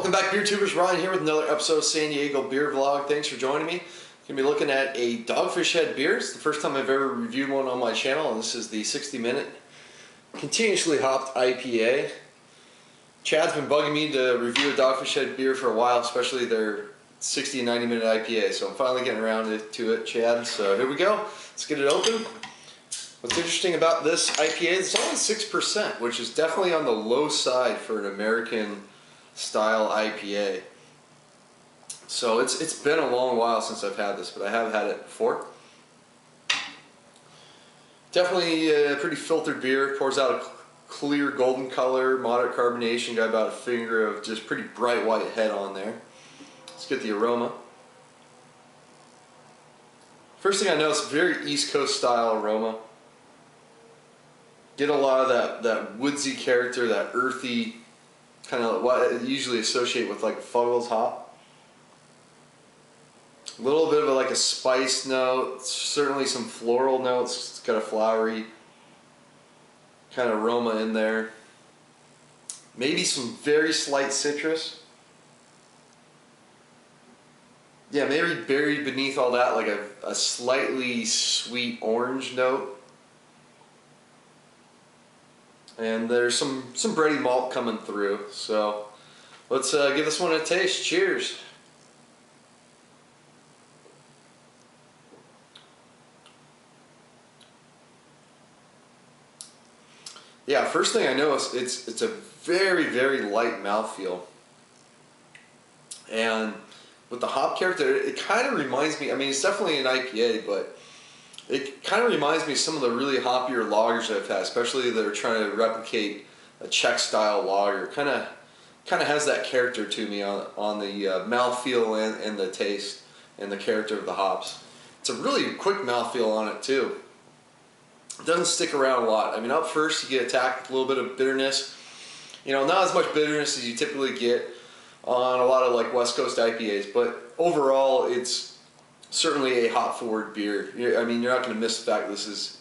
Welcome back, beer tubers. Ryan here with another episode of San Diego Beer Vlog. Thanks for joining me. Going to be looking at a Dogfish Head beer. It's the first time I've ever reviewed one on my channel, and this is the 60-minute continuously hopped IPA. Chad's been bugging me to review a Dogfish Head beer for a while, especially their 60 and 90 minute IPA. So I'm finally getting around to it, Chad. So here we go. Let's get it open. What's interesting about this IPA is it's only 6%, which is definitely on the low side for an American style IPA. So it's been a long while since I've had this, but I have had it before. Definitely a pretty filtered beer. Pours out a clear golden color, moderate carbonation. Got about a finger of just pretty bright white head on there. Let's get the aroma. First thing I know, it's a very East Coast style aroma. Get a lot of that woodsy character, that earthy kind of what I usually associate with like Fuggles hop. A little bit of like a spice note, certainly some floral notes. It's got a flowery kind of aroma in there. Maybe some very slight citrus. Yeah, maybe buried beneath all that like a slightly sweet orange note. And there's some bready malt coming through. So let's give this one a taste. Cheers. Yeah, first thing I noticed, it's a very light mouthfeel. And with the hop character, it kind of reminds me, I mean, it's definitely an IPA, but it kind of reminds me of some of the really hoppier lagers I've had, especially that are trying to replicate a Czech style lager. Kind of has that character to me on the mouthfeel and the taste and the character of the hops. It's a really quick mouthfeel on it too. It doesn't stick around a lot. I mean, up first you get attacked with a little bit of bitterness. You know, not as much bitterness as you typically get on a lot of like West Coast IPAs, but overall it's certainly a hop forward beer. I mean, you're not going to miss the fact that this is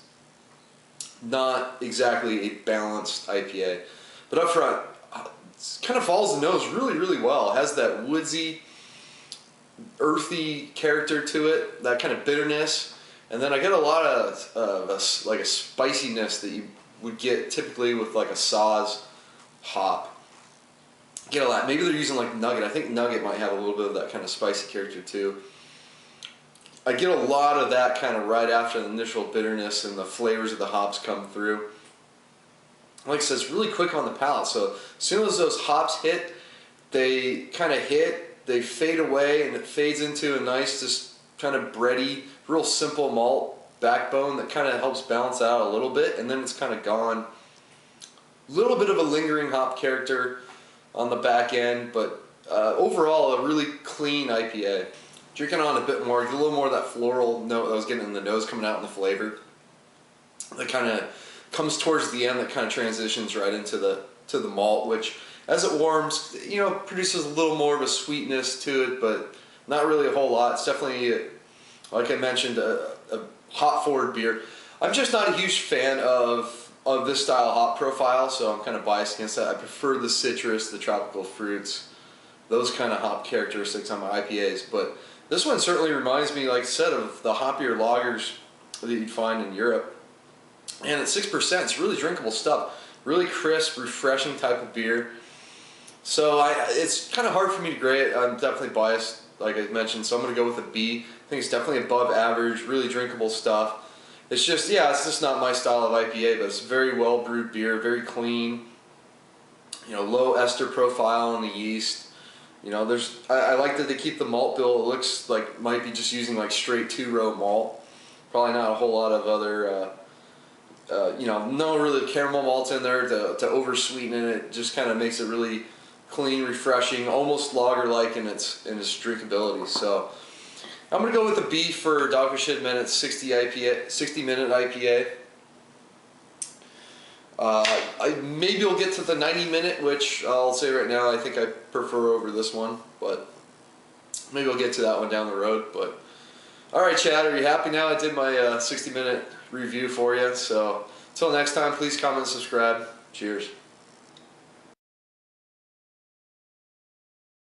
not exactly a balanced IPA. But up front, it kind of follows the nose really well. It has that woodsy, earthy character to it, that kind of bitterness. And then I get a lot of like a spiciness that you would get typically with like a Saaz hop. Get a lot. Maybe they're using like Nugget. I think Nugget might have a little bit of that kind of spicy character too. I get a lot of that kind of right after the initial bitterness and the flavors of the hops come through. Like I said, it's really quick on the palate. So as soon as those hops hit, they kind of hit, they fade away, and it fades into a nice, just kind of bready, real simple malt backbone that kind of helps balance out a little bit, and then it's kind of gone. A little bit of a lingering hop character on the back end, but overall a really clean IPA. Drinking on a bit more, get a little more of that floral note that I was getting in the nose coming out in the flavor. That kind of comes towards the end, that kind of transitions right into the malt, which as it warms, you know, produces a little more of a sweetness to it, but not really a whole lot. It's definitely, like I mentioned, a hop forward beer. I'm just not a huge fan of this style hop profile, so I'm kind of biased against that. I prefer the citrus, the tropical fruits, those kind of hop characteristics on my IPAs, but this one certainly reminds me, like I said, of the hoppier lagers that you'd find in Europe. And at 6%, it's really drinkable stuff. Really crisp, refreshing type of beer. So it's kind of hard for me to grade it. I'm definitely biased, like I mentioned, so I'm going to go with a B. I think it's definitely above average, really drinkable stuff. It's just, yeah, it's just not my style of IPA, but it's a very well brewed beer, very clean. You know, low ester profile on the yeast. You know, I like that they keep the malt bill. It looks like might be just using like straight 2-row malt. Probably not a whole lot of other, you know, no really caramel malts in there to oversweeten it. It just kind of makes it really clean, refreshing, almost lager-like in its drinkability. So I'm gonna go with a B for Dogfish Head Minute 60-minute IPA. Maybe we'll get to the 90-minute, which I'll say right now I think I prefer over this one, but maybe we'll get to that one down the road. But alright, Chad, are you happy now? I did my 60-minute review for you, so until next time, please comment and subscribe. Cheers.